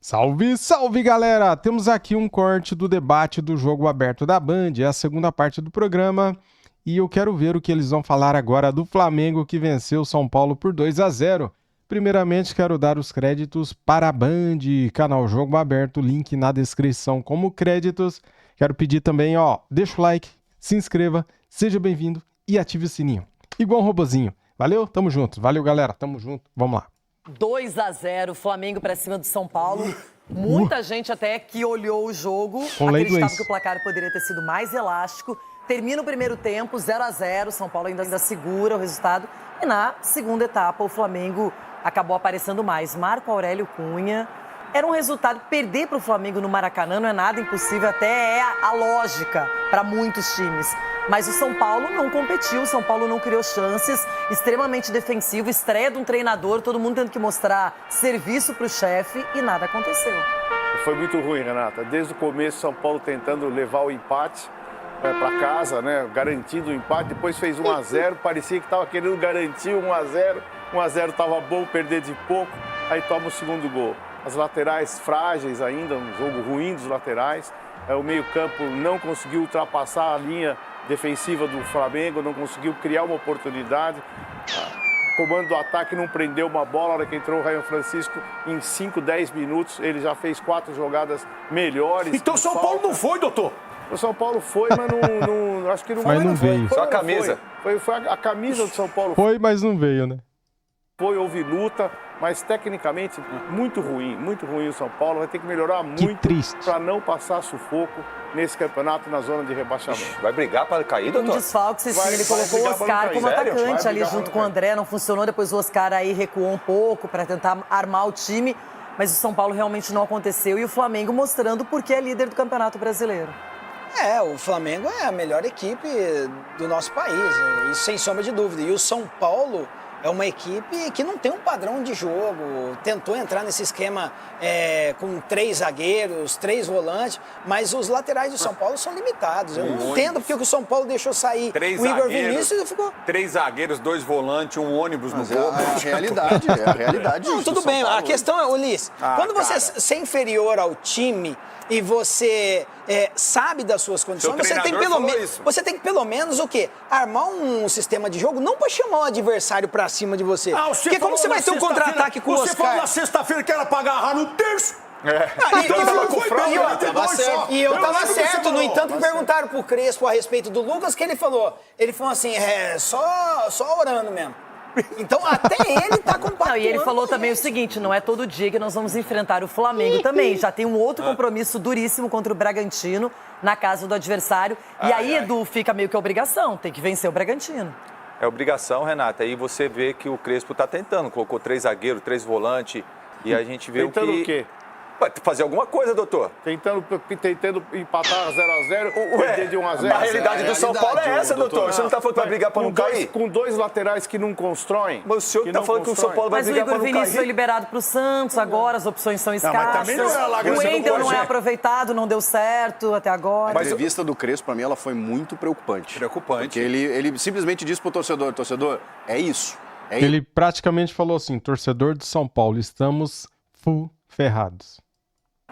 Salve, salve, galera! Temos aqui um corte do debate do Jogo Aberto da Band, é a segunda parte do programa, e eu quero ver o que eles vão falar agora do Flamengo que venceu o São Paulo por 2-0. Primeiramente, quero dar os créditos para a Band, canal Jogo Aberto, link na descrição como créditos. Quero pedir também, deixa o like, se inscreva, seja bem-vindo e ative o sininho. Igual um robozinho. Valeu? Tamo junto. Valeu, galera. Tamo junto. Vamos lá. 2-0, Flamengo pra cima do São Paulo. Muita gente até que olhou o jogo acreditava que o placar poderia ter sido mais elástico. Termina o primeiro tempo, 0-0, São Paulo ainda segura o resultado. E na segunda etapa, o Flamengo acabou aparecendo mais. Marco Aurélio Cunha. Era um resultado, perder para o Flamengo no Maracanã não é nada impossível, até é a lógica para muitos times. Mas o São Paulo não competiu, o São Paulo não criou chances, extremamente defensivo, estreia de um treinador, todo mundo tendo que mostrar serviço para o chefe e nada aconteceu. Foi muito ruim, Renata. Desde o começo, o São Paulo tentando levar o empate para casa, né? Garantindo o empate, depois fez 1-0, parecia que estava querendo garantir 1-0. 1-0 estava bom, perder de pouco, aí toma o segundo gol. As laterais frágeis ainda, um jogo ruim dos laterais. O meio-campo não conseguiu ultrapassar a linha defensiva do Flamengo, não conseguiu criar uma oportunidade. O comando do ataque não prendeu uma bola. Na hora que entrou o Ryan Francisco, em 5, 10 minutos, ele já fez 4 jogadas melhores. Então o São Paulo não foi, doutor? O São Paulo foi, mas não acho que não, mas não veio. Foi, só a camisa. Foi a camisa do São Paulo. Foi, mas não veio, né? Houve luta, mas tecnicamente muito ruim o São Paulo. Vai ter que melhorar muito para não passar sufoco nesse campeonato na zona de rebaixamento. Vai brigar para cair, doutor? Um desfalque, ele colocou o Oscar como atacante ali junto com o André, não funcionou, depois o Oscar aí recuou um pouco para tentar armar o time, mas o São Paulo realmente não aconteceu e o Flamengo mostrando porque é líder do Campeonato Brasileiro. O Flamengo é a melhor equipe do nosso país, isso sem sombra de dúvida. E o São Paulo é uma equipe que não tem um padrão de jogo, tentou entrar nesse esquema com 3 zagueiros, 3 volantes, mas os laterais do São Paulo são limitados. Eu não entendo porque o São Paulo deixou sair o Igor Vinícius e ficou... 3 zagueiros, 2 volantes, um ônibus no gol. É a realidade. Não, tudo bem, a questão é, Ulisses, quando você é inferior ao time e você sabe das suas condições, você tem que pelo menos o quê? Armar um sistema de jogo, não para chamar o adversário para cima de você. Porque como você vai ter um contra-ataque com o Oscar? Você falou na sexta-feira que era para agarrar no terço. E eu tava certo, no entanto, perguntaram pro Crespo a respeito do Lucas, que ele falou assim, só orando mesmo. Então, até ele tá compactuando. E ele falou também o seguinte, não é todo dia que nós vamos enfrentar o Flamengo também. Já tem um outro compromisso duríssimo contra o Bragantino, na casa do adversário. E aí, Edu, fica meio que a obrigação, tem que vencer o Bragantino. É obrigação, Renata. Aí você vê que o Crespo tá tentando. Colocou 3 zagueiros, 3 volantes. E a gente vê tentando o quê? Fazer alguma coisa, doutor. Tentando empatar 0-0, perder de 1-0. A realidade do São Paulo é essa, doutor. Você não tá falando que vai brigar para não cair? Com 2 laterais que não constroem. Mas o senhor que tá falando que o São Paulo vai brigar para não cair. Mas o Igor Vinícius foi liberado pro Santos, agora as opções são escassas. O Wendel não é aproveitado, não deu certo até agora. A entrevista do Crespo, para mim, ela foi muito preocupante. Porque ele simplesmente disse pro torcedor, é isso. Ele praticamente falou assim, torcedor de São Paulo, estamos ferrados.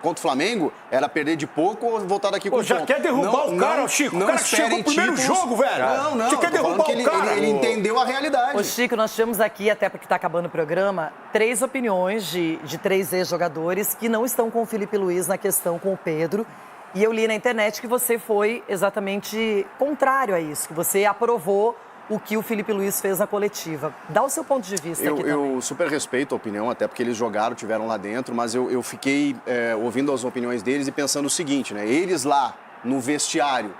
Contra o Flamengo, era perder de pouco ou voltar daqui com o já quer derrubar o cara, Chico. O cara chegou no primeiro jogo, velho. Não. Você quer derrubar o cara? Ele entendeu a realidade. Ô, Chico, nós tivemos aqui, até porque está acabando o programa, 3 opiniões de 3 ex-jogadores que não estão com o Felipe Luiz na questão com o Pedro. E eu li na internet que você foi exatamente contrário a isso, que você aprovou o que o Felipe Luiz fez na coletiva. Dá o seu ponto de vista aqui também. Eu super respeito a opinião, até porque eles jogaram, tiveram lá dentro, mas eu fiquei ouvindo as opiniões deles e pensando o seguinte, né? Eles lá no vestiário,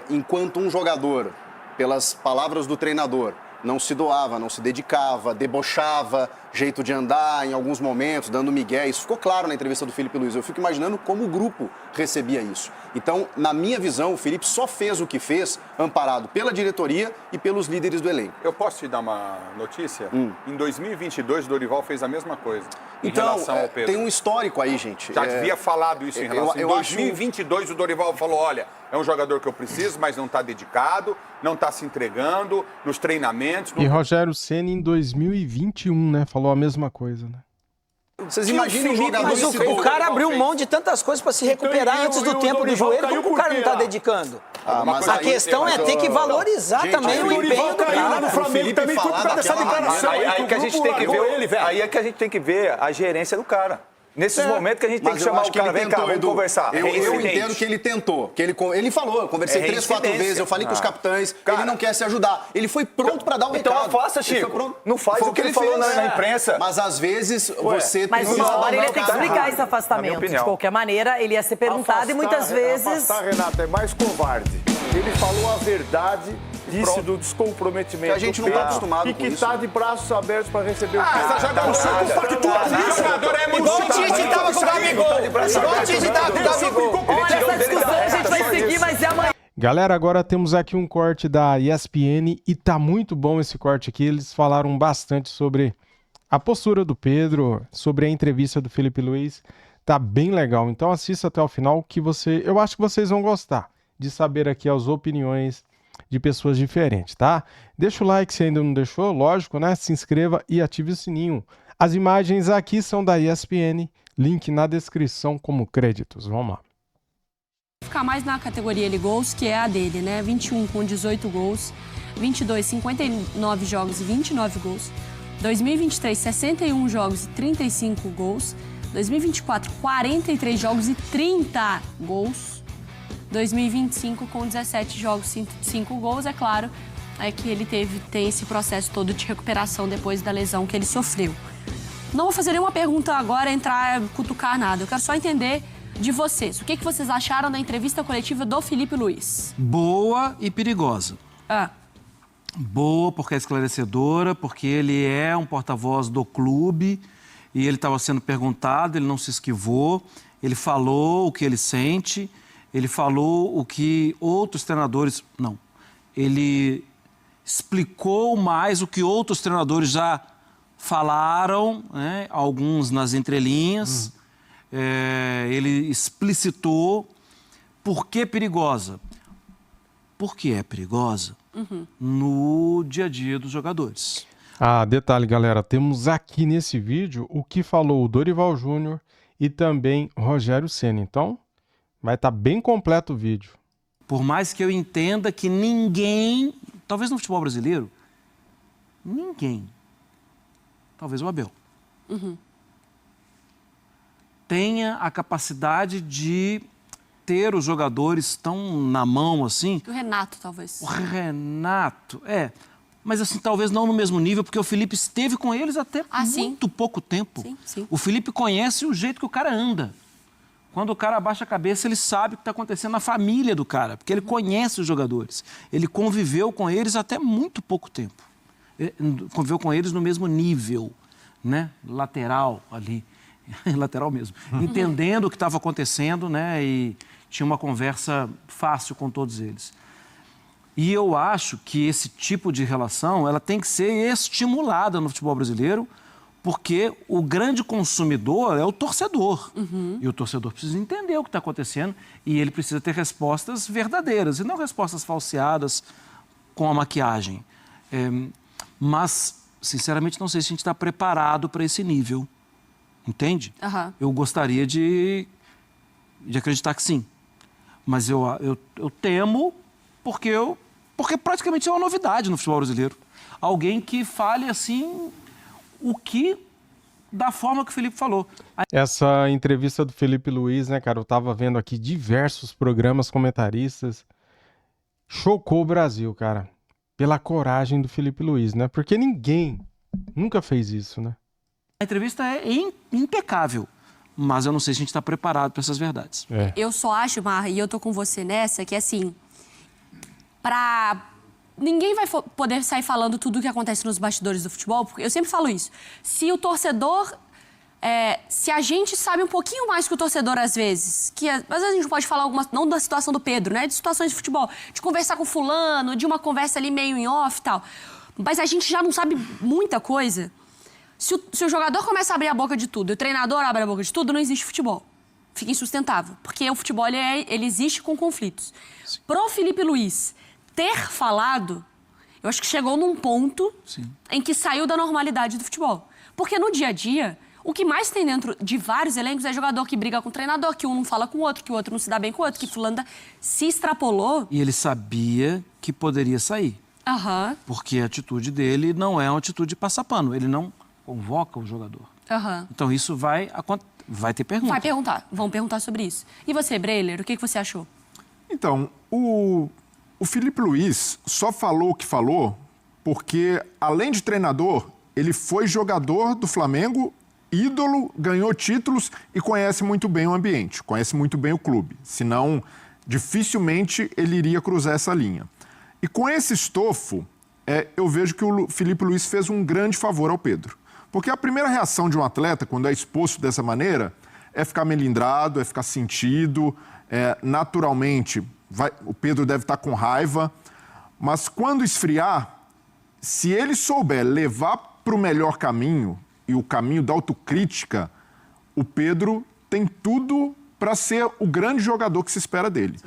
enquanto um jogador, pelas palavras do treinador, não se doava, não se dedicava, debochava, jeito de andar em alguns momentos, dando migué. Isso ficou claro na entrevista do Felipe Luiz. Eu fico imaginando como o grupo recebia isso. Então, na minha visão, o Felipe só fez o que fez, amparado pela diretoria e pelos líderes do elenco. Eu posso te dar uma notícia? Em 2022, o Dorival fez a mesma coisa em então, relação ao Pedro. Tem um histórico aí, gente. Já havia falado isso em relação... Em 2022, o Dorival falou, olha, é um jogador que eu preciso, mas não está dedicado, não está se entregando nos treinamentos. E Rogério Ceni em 2021, né? Falou a mesma coisa, né? Vocês imaginem um jogador... Mas o cara abriu mão de tantas coisas para se recuperar antes do tempo do joelho. Como o cara não está dedicando? A questão é ter que valorizar também o empenho do cara. No Flamengo também foi por causa dessa declaração. Aí que a gente tem que ver, aí é que a gente tem que ver a gerência do cara. Nesses momentos que a gente tem que chamar o cara, vem cá, vamos conversar. Eu entendo que ele tentou. Ele falou, eu conversei 3, 4 vezes, eu falei com os capitães, ele não quer se ajudar. Ele foi pronto para dar o recado. Então afasta, Chico. Não faz o que ele falou na imprensa. Mas às vezes você Mas precisa uma hora ele dar ia ter que explicar esse afastamento. De qualquer maneira, ele ia ser perguntado e muitas vezes... Afastar, Renata, é mais covarde. Ele falou a verdade, disse do descomprometimento. Que a gente não está acostumado com isso. E que está de braços abertos para receber o Tá jogando soco factual. O jogador é muito Igual o Tite tava com o Gabigol. Igual o Tite tava com o Gabigol. Olha, essa discussão a gente vai seguir, vai ser amanhã. Galera, agora temos aqui um corte da ESPN e tá muito bom esse corte aqui. Eles falaram bastante sobre a postura do Pedro, sobre a entrevista do Felipe Luiz. Tá bem legal. Então assista até o final que eu acho que vocês vão gostar de saber aqui as opiniões de pessoas diferentes, tá? Deixa o like se ainda não deixou, lógico, né? Se inscreva e ative o sininho. As imagens aqui são da ESPN, link na descrição como créditos. Vamos lá. Ficar mais na categoria de gols, que é a dele, né? 21 com 18 gols, 22, 59 jogos e 29 gols. 2023, 61 jogos e 35 gols. 2024, 43 jogos e 30 gols. 2025 com 17 jogos, 5 gols, é claro, é que ele tem esse processo todo de recuperação depois da lesão que ele sofreu. Não vou fazer nenhuma pergunta agora, entrar, cutucar nada. Eu quero só entender de vocês. O que vocês acharam da entrevista coletiva do Felipe Luiz? Boa e perigosa. Boa porque é esclarecedora, porque ele é um porta-voz do clube e ele estava sendo perguntado, ele não se esquivou, ele falou o que ele sente. Ele falou o que outros treinadores... Não. Ele explicou mais o que outros treinadores já falaram, né? Alguns nas entrelinhas. Ele explicitou por que perigosa. Por que é perigosa? No dia a dia dos jogadores. Detalhe, galera. Temos aqui nesse vídeo o que falou o Dorival Júnior e também Rogério Ceni. Então... vai estar bem completo o vídeo. Por mais que eu entenda que ninguém, talvez no futebol brasileiro, ninguém, talvez o Abel, tenha a capacidade de ter os jogadores tão na mão assim. O Renato, talvez. O Renato, mas assim, talvez não no mesmo nível, porque o Felipe esteve com eles até muito pouco tempo. Sim. O Felipe conhece o jeito que o cara anda. Quando o cara abaixa a cabeça, ele sabe o que está acontecendo na família do cara, porque ele conhece os jogadores. Ele conviveu com eles até muito pouco tempo. Conviveu com eles no mesmo nível, né? Lateral ali, lateral mesmo. Entendendo o que estava acontecendo, né? E tinha uma conversa fácil com todos eles. E eu acho que esse tipo de relação, ela tem que ser estimulada no futebol brasileiro, porque o grande consumidor é o torcedor. E o torcedor precisa entender o que está acontecendo e ele precisa ter respostas verdadeiras e não respostas falseadas com a maquiagem. Mas, sinceramente, não sei se a gente está preparado para esse nível. Entende? Eu gostaria de acreditar que sim. Mas eu temo porque praticamente é uma novidade no futebol brasileiro. Alguém que fale assim... o que, da forma que o Felipe falou. Essa entrevista do Felipe Luiz, né, cara, eu tava vendo aqui diversos programas comentaristas, chocou o Brasil, cara, pela coragem do Felipe Luiz, né, porque ninguém nunca fez isso, né. A entrevista é impecável, mas eu não sei se a gente está preparado para essas verdades. Eu só acho, Marra, e eu tô com você nessa, que assim, ninguém vai poder sair falando tudo o que acontece nos bastidores do futebol, porque eu sempre falo isso. Se o torcedor... se a gente sabe um pouquinho mais que o torcedor, às vezes, que às vezes a gente pode falar não da situação do Pedro, né? De situações de futebol, de conversar com fulano, de uma conversa ali meio em off e tal. Mas a gente já não sabe muita coisa. Se o jogador começa a abrir a boca de tudo, e o treinador abre a boca de tudo, não existe futebol. Fica insustentável. Porque o futebol, ele existe com conflitos. Pro Felipe Luiz ter falado, eu acho que chegou num ponto em que saiu da normalidade do futebol. Porque no dia a dia, O que mais tem dentro de vários elencos é jogador que briga com o treinador, que um não fala com o outro, que o outro não se dá bem com o outro, que fulano se extrapolou. E ele sabia que poderia sair. Aham. Porque a atitude dele não é uma atitude de passar pano. Ele não convoca o jogador. Aham. Então isso vai ter pergunta. Vai perguntar. Vão perguntar sobre isso. E você, Breiler, o que você achou? Então, o Filipe Luís só falou o que falou porque, além de treinador, ele foi jogador do Flamengo, ídolo, ganhou títulos e conhece muito bem o ambiente, conhece muito bem o clube. Senão, dificilmente ele iria cruzar essa linha. E com esse estofo, eu vejo que o Filipe Luís fez um grande favor ao Pedro. Porque a primeira reação de um atleta, quando é exposto dessa maneira, é ficar melindrado, é ficar sentido, naturalmente, o Pedro deve estar com raiva. Mas quando esfriar, se ele souber levar para o melhor caminho, e o caminho da autocrítica, o Pedro tem tudo para ser o grande jogador que se espera dele.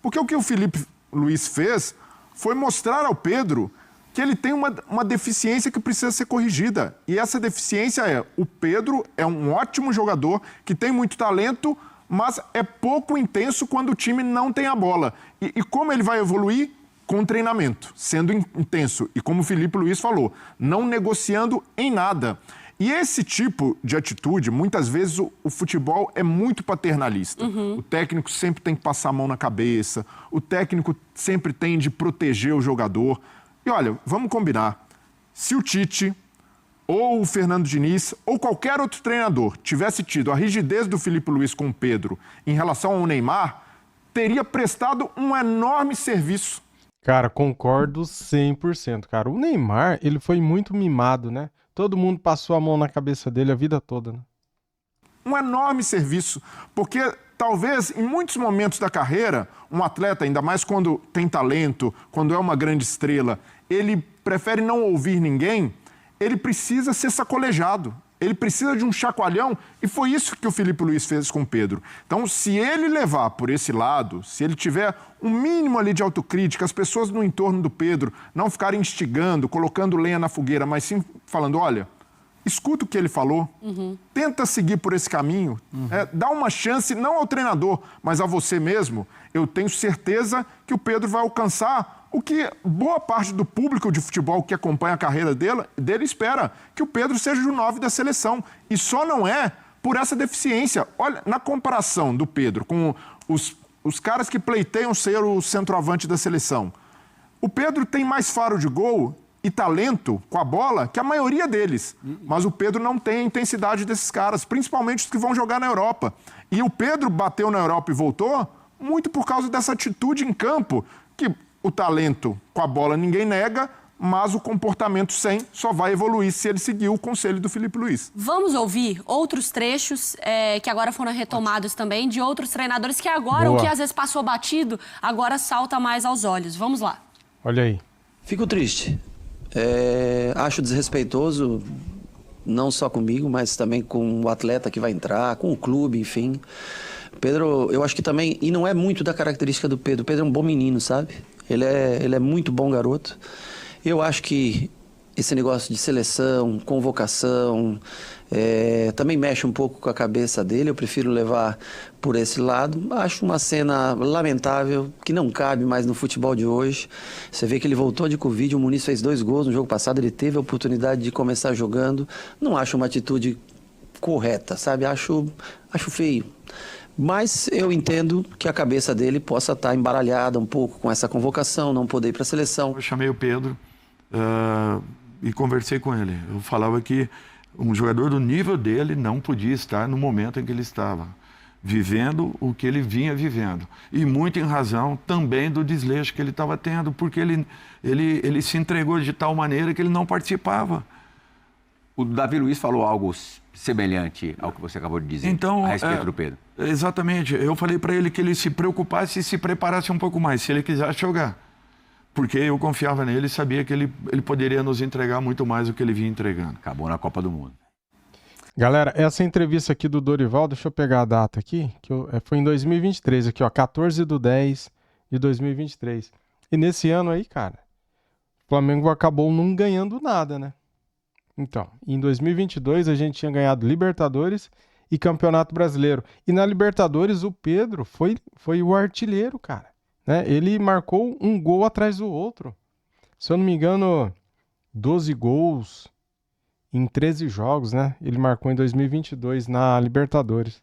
Porque o que o Filipe Luís fez foi mostrar ao Pedro que ele tem uma deficiência que precisa ser corrigida. E essa deficiência o Pedro é um ótimo jogador, que tem muito talento, mas é pouco intenso quando o time não tem a bola. E como ele vai evoluir? Com treinamento, sendo intenso. E como o Filipe Luís falou, não negociando em nada. E esse tipo de atitude, muitas vezes o futebol é muito paternalista. O técnico sempre tem que passar a mão na cabeça, o técnico sempre tem de proteger o jogador. E olha, vamos combinar, se o Tite, ou o Fernando Diniz, ou qualquer outro treinador tivesse tido a rigidez do Filipe Luís com o Pedro em relação ao Neymar, teria prestado um enorme serviço. Cara, concordo 100%, cara. O Neymar, ele foi muito mimado, né? Todo mundo passou a mão na cabeça dele a vida toda, né? Um enorme serviço, porque talvez em muitos momentos da carreira, um atleta, ainda mais quando tem talento, quando é uma grande estrela, ele prefere não ouvir ninguém, ele precisa ser sacolejado. Ele precisa de um chacoalhão e foi isso que o Filipe Luís fez com o Pedro. Então, se ele levar por esse lado, se ele tiver um mínimo ali de autocrítica, as pessoas no entorno do Pedro não ficarem instigando, colocando lenha na fogueira, mas sim falando, olha, escuta o que ele falou, tenta seguir por esse caminho, dá uma chance não ao treinador, mas a você mesmo, eu tenho certeza que o Pedro vai alcançar o que boa parte do público de futebol que acompanha a carreira dele espera, que o Pedro seja o 9 da seleção. E só não é por essa deficiência. Olha, na comparação do Pedro com os caras que pleiteiam ser o centroavante da seleção, o Pedro tem mais faro de gol e talento com a bola que a maioria deles. Mas o Pedro não tem a intensidade desses caras, principalmente os que vão jogar na Europa. E o Pedro bateu na Europa e voltou muito por causa dessa atitude em campo, que o talento com a bola ninguém nega, mas o comportamento sem só vai evoluir se ele seguir o conselho do Filipe Luís. Vamos ouvir outros trechos que agora foram retomados também, de outros treinadores que agora, o que às vezes passou batido, agora salta mais aos olhos. Vamos lá. Olha aí. Fico triste. Acho desrespeitoso, não só comigo, mas também com o atleta que vai entrar, com o clube, enfim. Pedro, eu acho que também, e não é muito da característica do Pedro, o Pedro é um bom menino, sabe? Ele é muito bom garoto. Eu acho que esse negócio de seleção, convocação, também mexe um pouco com a cabeça dele. Eu prefiro levar por esse lado. Acho uma cena lamentável, que não cabe mais no futebol de hoje. Você vê que ele voltou de Covid, o Muniz fez 2 gols no jogo passado, ele teve a oportunidade de começar jogando. Não acho uma atitude correta, sabe? Acho feio. Mas eu entendo que a cabeça dele possa estar embaralhada um pouco com essa convocação, não poder ir para a seleção. Eu chamei o Pedro e conversei com ele. Eu falava que um jogador do nível dele não podia estar no momento em que ele estava, vivendo o que ele vinha vivendo. E muito em razão também do desleixo que ele estava tendo, porque ele se entregou de tal maneira que ele não participava. O Davi Luiz falou algo semelhante ao que você acabou de dizer a respeito do Pedro. Exatamente. Eu falei para ele que ele se preocupasse e se preparasse um pouco mais, se ele quisesse jogar. Porque eu confiava nele e sabia que ele poderia nos entregar muito mais do que ele vinha entregando. Acabou na Copa do Mundo. Galera, essa entrevista aqui do Dorival, deixa eu pegar a data aqui, foi em 2023, aqui ó, 14/10/2023. E nesse ano aí, cara, o Flamengo acabou não ganhando nada, né? Então, em 2022 a gente tinha ganhado Libertadores e Campeonato Brasileiro. E na Libertadores o Pedro foi o artilheiro, cara. Né? Ele marcou um gol atrás do outro. Se eu não me engano, 12 gols em 13 jogos, né? Ele marcou em 2022 na Libertadores.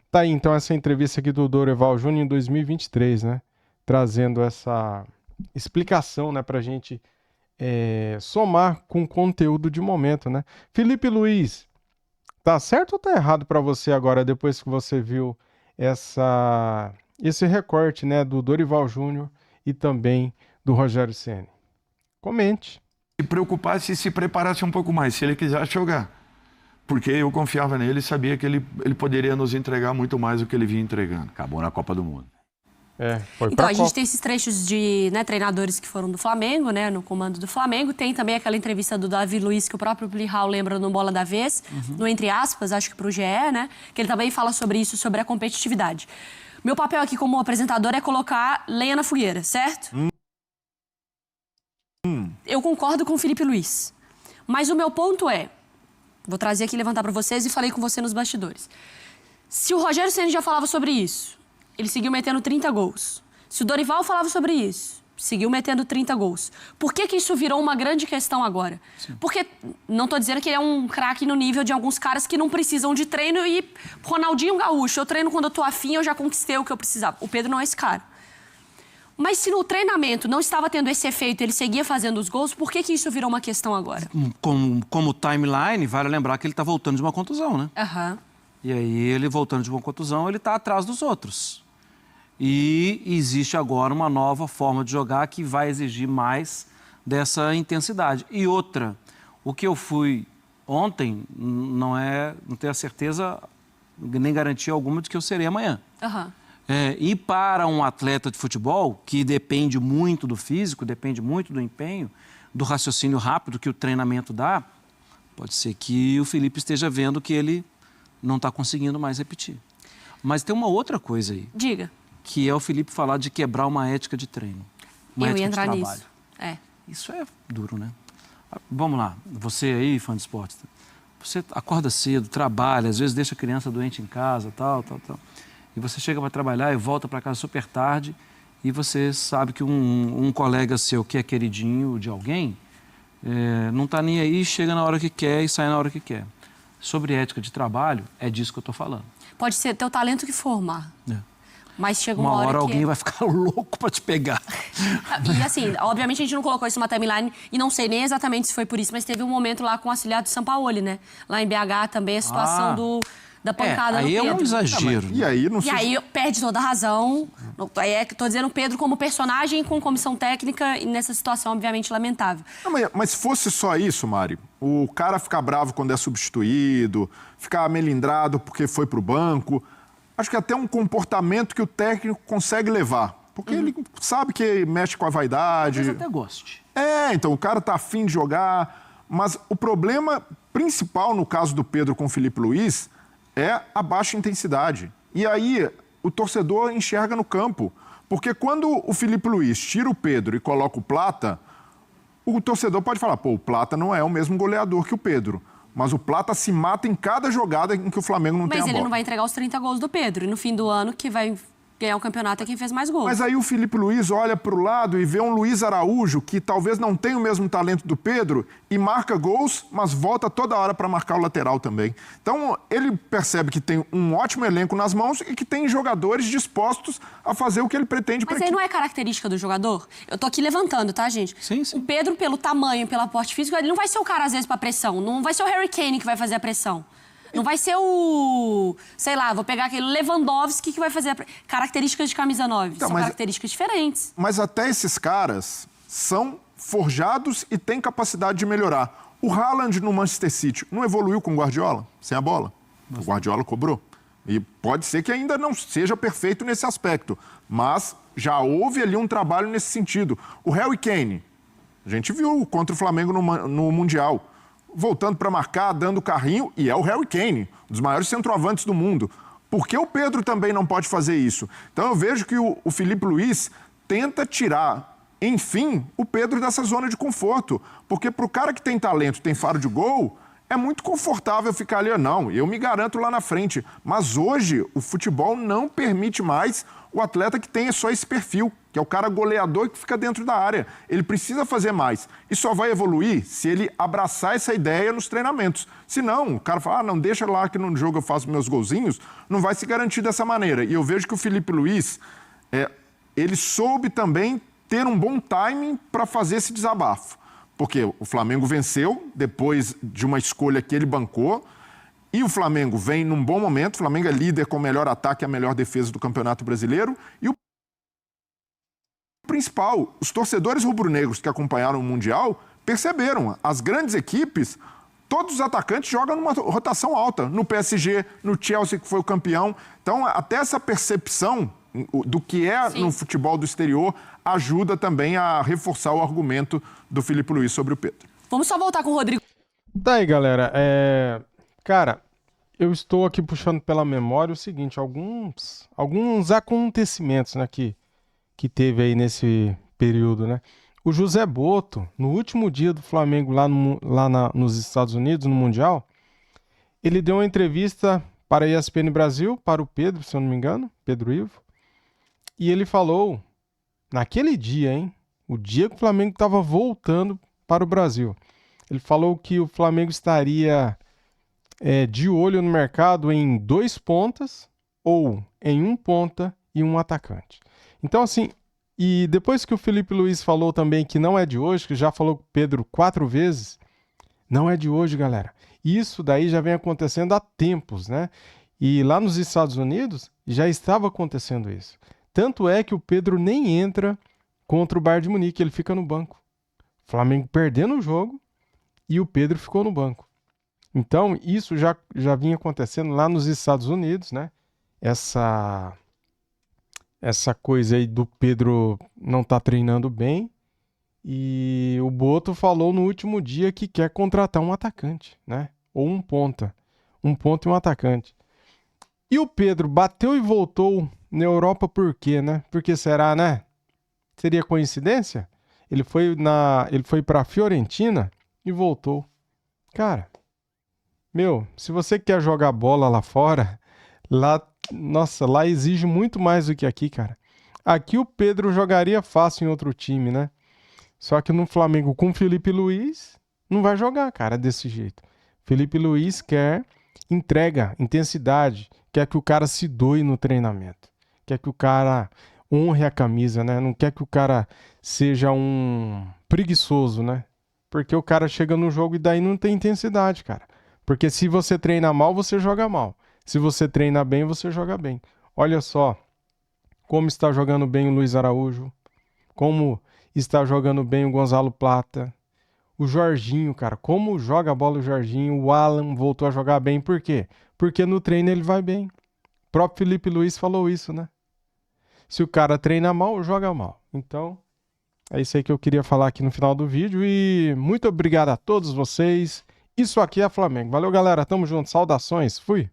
Tá aí, então, essa entrevista aqui do Dorival Júnior em 2023, né? Trazendo essa explicação, né, pra gente somar com o conteúdo de momento, né? Felipe Luiz, tá certo ou tá errado para você agora, depois que você viu esse recorte, né, do Dorival Júnior e também do Rogério Ceni? Comente. Se preocupasse e se preparasse um pouco mais, se ele quisesse jogar. Porque eu confiava nele e sabia que ele poderia nos entregar muito mais do que ele vinha entregando. Acabou na Copa do Mundo. Então, a gente tem esses trechos de treinadores que foram do Flamengo, né, no comando do Flamengo. Tem também aquela entrevista do Davi Luiz, que o próprio Plihal lembra no Bola da Vez, no Entre Aspas, acho que pro GE, né, que ele também fala sobre isso, sobre a competitividade. Meu papel aqui como apresentador é colocar lenha na fogueira, certo? Eu concordo com o Felipe Luiz. Mas o meu ponto é, vou trazer aqui, levantar para vocês e falei com você nos bastidores. Se o Rogério Ceni já falava sobre isso, ele seguiu metendo 30 gols. Se o Dorival falava sobre isso, seguiu metendo 30 gols. Por que isso virou uma grande questão agora? Sim. Porque, não estou dizendo que ele é um craque no nível de alguns caras que não precisam de treino e Ronaldinho Gaúcho, eu treino quando eu tô afim, eu já conquistei o que eu precisava. O Pedro não é esse cara. Mas se no treinamento não estava tendo esse efeito, ele seguia fazendo os gols, por que isso virou uma questão agora? Como timeline, vale lembrar que ele está voltando de uma contusão, né? E aí, ele voltando de uma contusão, ele está atrás dos outros. E existe agora uma nova forma de jogar que vai exigir mais dessa intensidade. E outra, o que eu fui ontem não tenho a certeza nem garantia alguma de que eu serei amanhã. E para um atleta de futebol, que depende muito do físico, depende muito do empenho, do raciocínio rápido que o treinamento dá, pode ser que o Felipe esteja vendo que ele não está conseguindo mais repetir. Mas tem uma outra coisa aí. Diga. Que é o Felipe falar de quebrar uma ética de treino. Uma ética ia entrar de trabalho. Nisso. Isso é duro, né? Vamos lá, você aí, fã de esporte, você acorda cedo, trabalha, às vezes deixa a criança doente em casa, tal. E você chega para trabalhar e volta para casa super tarde e você sabe que um colega seu que é queridinho de alguém não está nem aí, chega na hora que quer e sai na hora que quer. Sobre ética de trabalho, é disso que eu estou falando. Pode ser teu talento que formar. Mas chega uma hora que alguém vai ficar louco para te pegar. E assim, obviamente a gente não colocou isso numa timeline e não sei nem exatamente se foi por isso, mas teve um momento lá com o auxiliar do Sampaoli, né? Lá em BH também a situação da pancada no Pedro. Aí é um exagero. E aí perde toda a razão. Estou dizendo o Pedro como personagem com comissão técnica e nessa situação, obviamente, lamentável. Mas se fosse só isso, Mari, o cara ficar bravo quando é substituído, ficar melindrado porque foi pro banco, acho que até um comportamento que o técnico consegue levar. Porque ele sabe que mexe com a vaidade. Talvez até goste. Então o cara tá afim de jogar. Mas o problema principal no caso do Pedro com o Felipe Luiz é a baixa intensidade. E aí o torcedor enxerga no campo. Porque quando o Felipe Luiz tira o Pedro e coloca o Plata, o torcedor pode falar, o Plata não é o mesmo goleador que o Pedro. Mas o Plata se mata em cada jogada em que o Flamengo não tem a bola. Mas ele não vai entregar os 30 gols do Pedro. E no fim do ano, que vai ganhar o campeonato é quem fez mais gols. Mas aí o Felipe Luiz olha para o lado e vê um Luiz Araújo, que talvez não tenha o mesmo talento do Pedro, e marca gols, mas volta toda hora para marcar o lateral também. Então, ele percebe que tem um ótimo elenco nas mãos e que tem jogadores dispostos a fazer o que ele pretende para a equipe. Mas aí não é característica do jogador? Eu tô aqui levantando, tá, gente? Sim. O Pedro, pelo tamanho, pelo aporte físico, ele não vai ser o cara, às vezes, para pressão. Não vai ser o Harry Kane que vai fazer a pressão. Não vai ser o, sei lá, vou pegar aquele Lewandowski que vai fazer características de camisa 9. São características diferentes. Mas até esses caras são forjados e têm capacidade de melhorar. O Haaland no Manchester City não evoluiu com o Guardiola, sem a bola. O Guardiola cobrou. E pode ser que ainda não seja perfeito nesse aspecto, mas já houve ali um trabalho nesse sentido. O Harry Kane, a gente viu contra o Flamengo no Mundial, voltando para marcar, dando carrinho, e é o Harry Kane, um dos maiores centroavantes do mundo. Por que o Pedro também não pode fazer isso? Então eu vejo que o Felipe Luiz tenta tirar enfim, o Pedro dessa zona de conforto. Porque para o cara que tem talento, tem faro de gol, é muito confortável ficar ali. Não, eu me garanto lá na frente. Mas hoje, o futebol não permite mais o atleta que tenha só esse perfil, que é o cara goleador que fica dentro da área. Ele precisa fazer mais. E só vai evoluir se ele abraçar essa ideia nos treinamentos. Se não, o cara fala, não, deixa lá que no jogo eu faço meus golzinhos, não vai se garantir dessa maneira. E eu vejo que o Felipe Luiz, ele soube também ter um bom timing para fazer esse desabafo. Porque o Flamengo venceu depois de uma escolha que ele bancou, e o Flamengo vem num bom momento. O Flamengo é líder com o melhor ataque e a melhor defesa do Campeonato Brasileiro. E o principal, os torcedores rubro-negros que acompanharam o Mundial perceberam, as grandes equipes, todos os atacantes jogam numa rotação alta. No PSG, no Chelsea, que foi o campeão. Então, até essa percepção do que é no futebol do exterior ajuda também a reforçar o argumento do Felipe Luiz sobre o Pedro. Vamos só voltar com o Rodrigo. Tá aí, galera. Cara, eu estou aqui puxando pela memória o seguinte, alguns acontecimentos, né, que teve aí nesse período, né? O José Botto, no último dia do Flamengo nos Estados Unidos, no Mundial, ele deu uma entrevista para a ESPN Brasil, para o Pedro, se eu não me engano, Pedro Ivo, e ele falou, naquele dia, hein, o dia que o Flamengo estava voltando para o Brasil, ele falou que o Flamengo estaria de olho no mercado em 2 pontas ou em 1 ponta e 1 atacante. Então, assim, e depois que o Felipe Luiz falou também que não é de hoje, que já falou com o Pedro 4 vezes, não é de hoje, galera. Isso daí já vem acontecendo há tempos, né? E lá nos Estados Unidos já estava acontecendo isso. Tanto é que o Pedro nem entra contra o Bayern de Munique, ele fica no banco. O Flamengo perdendo o jogo e o Pedro ficou no banco. Então, isso já vinha acontecendo lá nos Estados Unidos, né? Essa coisa aí do Pedro não tá treinando bem. E o Botto falou no último dia que quer contratar um atacante, né? Ou 1 ponta. 1 ponta e 1 atacante. E o Pedro bateu e voltou na Europa por quê, né? Porque será, né? Seria coincidência? Ele foi para Fiorentina e voltou. Cara, se você quer jogar bola lá fora, lá exige muito mais do que aqui, cara. Aqui o Pedro jogaria fácil em outro time, né? Só que no Flamengo com o Felipe Luiz, não vai jogar, cara, desse jeito. Felipe Luiz quer entrega, intensidade, quer que o cara se doe no treinamento, quer que o cara honre a camisa, né? Não quer que o cara seja um preguiçoso, né? Porque o cara chega no jogo e daí não tem intensidade, cara. Porque se você treina mal, você joga mal. Se você treina bem, você joga bem. Olha só como está jogando bem o Luiz Araújo, como está jogando bem o Gonzalo Plata, o Jorginho, cara, como joga a bola o Jorginho, o Alan voltou a jogar bem. Por quê? Porque no treino ele vai bem. O próprio Felipe Luiz falou isso, né? Se o cara treina mal, joga mal. Então, é isso aí que eu queria falar aqui no final do vídeo. E muito obrigado a todos vocês. Isso aqui é Flamengo. Valeu, galera. Tamo junto. Saudações. Fui.